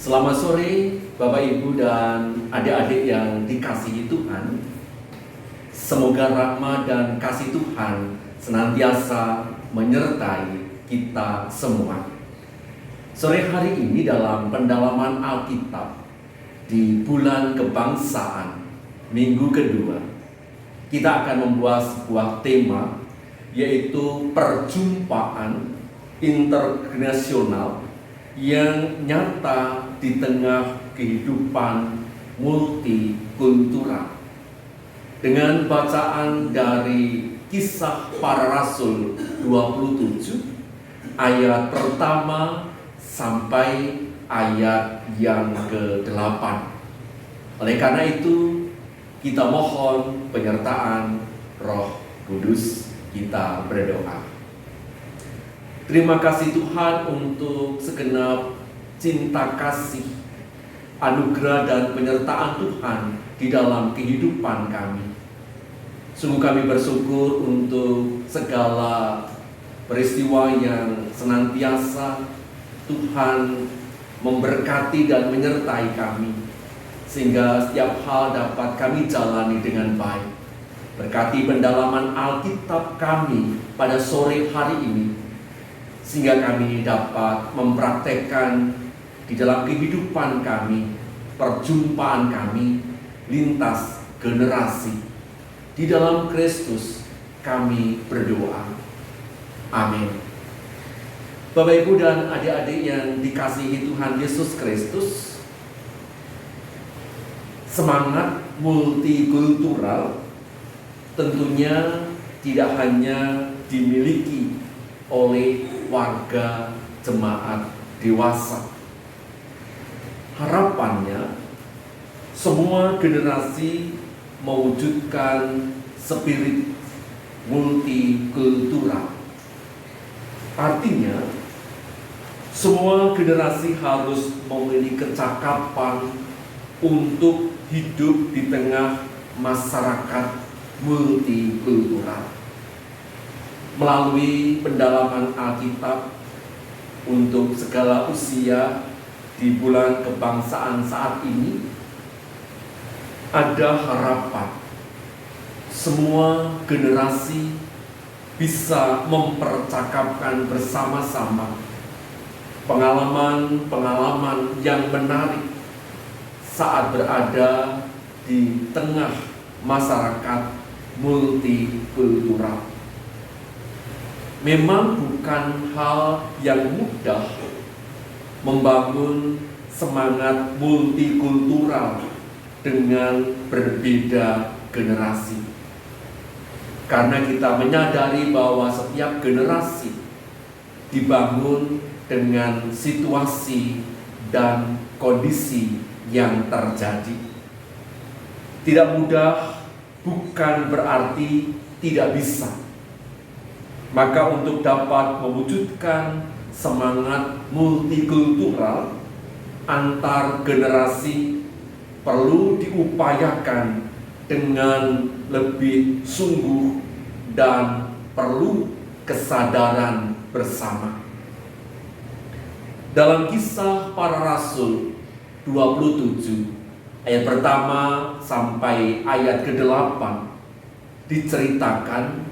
Selamat sore Bapak Ibu dan adik-adik yang dikasihi Tuhan. Semoga rahmat dan kasih Tuhan senantiasa menyertai kita semua. Sore hari ini dalam pendalaman Alkitab di bulan kebangsaan minggu kedua, kita akan membuat sebuah tema, yaitu perjumpaan internasional yang nyata di tengah kehidupan multikultural. Dengan bacaan dari Kisah Para Rasul 27 ayat pertama sampai ayat yang ke-8. Oleh karena itu, kita mohon penyertaan Roh Kudus. Kita berdoa. Terima kasih Tuhan untuk segenap cinta kasih, anugerah dan penyertaan Tuhan di dalam kehidupan kami. Sungguh kami bersyukur untuk segala peristiwa yang senantiasa Tuhan memberkati dan menyertai kami, sehingga setiap hal dapat kami jalani dengan baik. Berkati pendalaman Alkitab kami pada sore hari ini, sehingga kami dapat mempraktekkan di dalam kehidupan kami, perjumpaan kami lintas generasi. Di dalam Kristus kami berdoa. Amin. Bapak Ibu dan adik-adik yang dikasihi Tuhan Yesus Kristus, semangat multikultural tentunya tidak hanya dimiliki oleh warga jemaat dewasa. Harapannya semua generasi mewujudkan spirit multikultural. Artinya semua generasi harus memiliki kecakapan untuk hidup di tengah masyarakat multikultural. Melalui pendalaman Alkitab untuk segala usia di bulan kebangsaan saat ini, ada harapan semua generasi bisa mempercakapkan bersama-sama pengalaman-pengalaman yang menarik saat berada di tengah masyarakat multikultural. Memang bukan hal yang mudah membangun semangat multikultural dengan berbeda generasi. Karena kita menyadari bahwa setiap generasi dibangun dengan situasi dan kondisi yang terjadi. Tidak mudah bukan berarti tidak bisa. Maka untuk dapat mewujudkan semangat multikultural antar generasi perlu diupayakan dengan lebih sungguh dan perlu kesadaran bersama. Dalam Kisah Para Rasul 27 ayat pertama sampai ayat ke-8 diceritakan,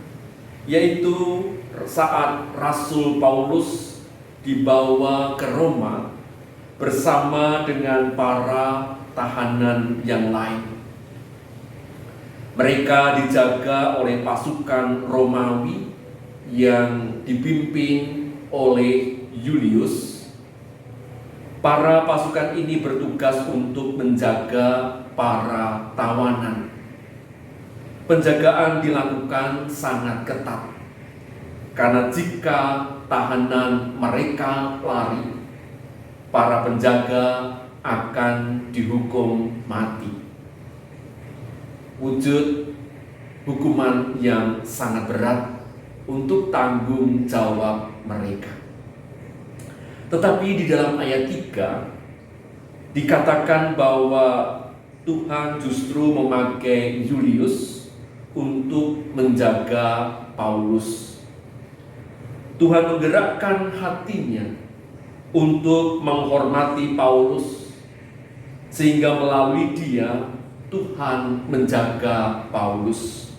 yaitu saat Rasul Paulus dibawa ke Roma bersama dengan para tahanan yang lain. Mereka dijaga oleh pasukan Romawi yang dipimpin oleh Julius. Para pasukan ini bertugas untuk menjaga para tawanan. Penjagaan dilakukan sangat ketat, karena jika tahanan mereka lari, para penjaga akan dihukum mati. Wujud hukuman yang sangat berat untuk tanggung jawab mereka. Tetapi di dalam ayat 3 dikatakan bahwa Tuhan justru memakai Julius untuk menjaga Paulus. Tuhan menggerakkan hatinya untuk menghormati Paulus sehingga melalui dia Tuhan menjaga Paulus.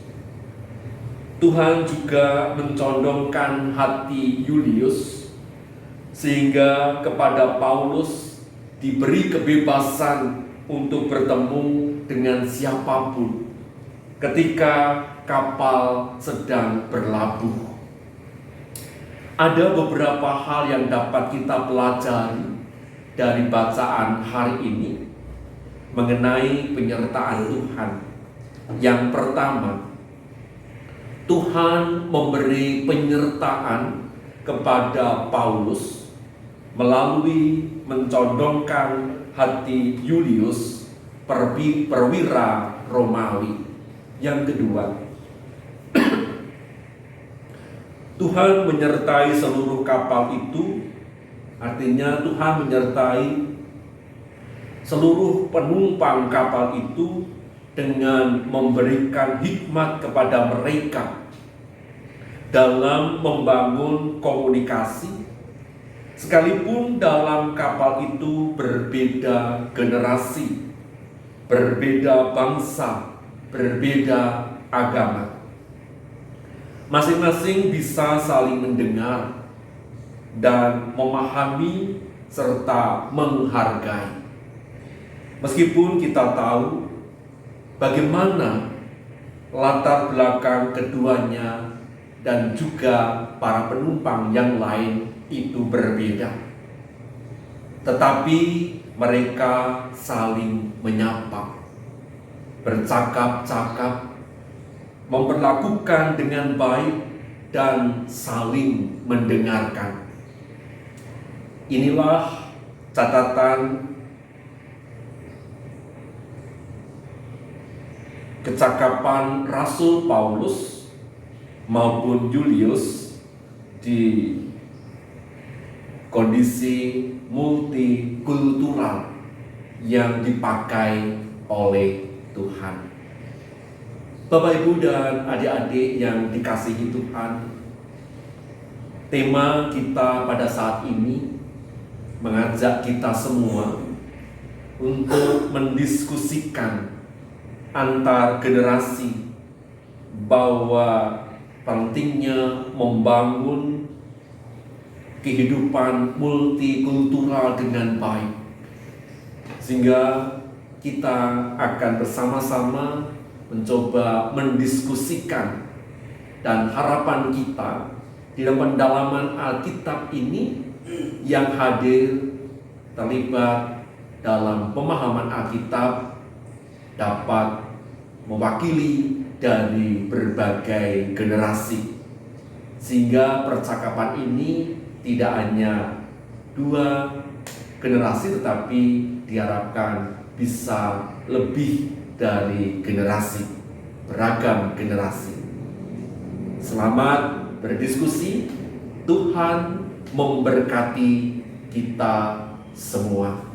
Tuhan juga mencondongkan hati Julius sehingga kepada Paulus diberi kebebasan untuk bertemu dengan siapapun ketika kapal sedang berlabuh. Ada beberapa hal yang dapat kita pelajari dari bacaan hari ini mengenai penyertaan Tuhan. Yang pertama, Tuhan memberi penyertaan kepada Paulus melalui mencondongkan hati Julius, perwira Romawi. Yang kedua, Tuhan menyertai seluruh kapal itu, artinya Tuhan menyertai seluruh penumpang kapal itu dengan memberikan hikmat kepada mereka dalam membangun komunikasi, sekalipun dalam kapal itu berbeda generasi, berbeda bangsa, berbeda agama. Masing-masing bisa saling mendengar dan memahami serta menghargai. Meskipun kita tahu bagaimana latar belakang keduanya dan juga para penumpang yang lain itu berbeda, tetapi mereka saling menyapa, bercakap-cakap, memperlakukan dengan baik, dan saling mendengarkan. Inilah catatan kecakapan Rasul Paulus maupun Julius di kondisi multikultural yang dipakai oleh Tuhan. Bapak, Ibu, dan adik-adik yang dikasihi Tuhan, tema kita pada saat ini mengajak kita semua untuk mendiskusikan antar generasi bahwa pentingnya membangun kehidupan multikultural dengan baik, sehingga kita akan bersama-sama mencoba mendiskusikan, dan harapan kita di dalam pendalaman Alkitab ini yang hadir terlibat dalam pemahaman Alkitab dapat mewakili dari berbagai generasi, sehingga percakapan ini tidak hanya dua generasi tetapi diharapkan bisa lebih dari generasi, beragam generasi. Selamat berdiskusi. Tuhan memberkati kita semua.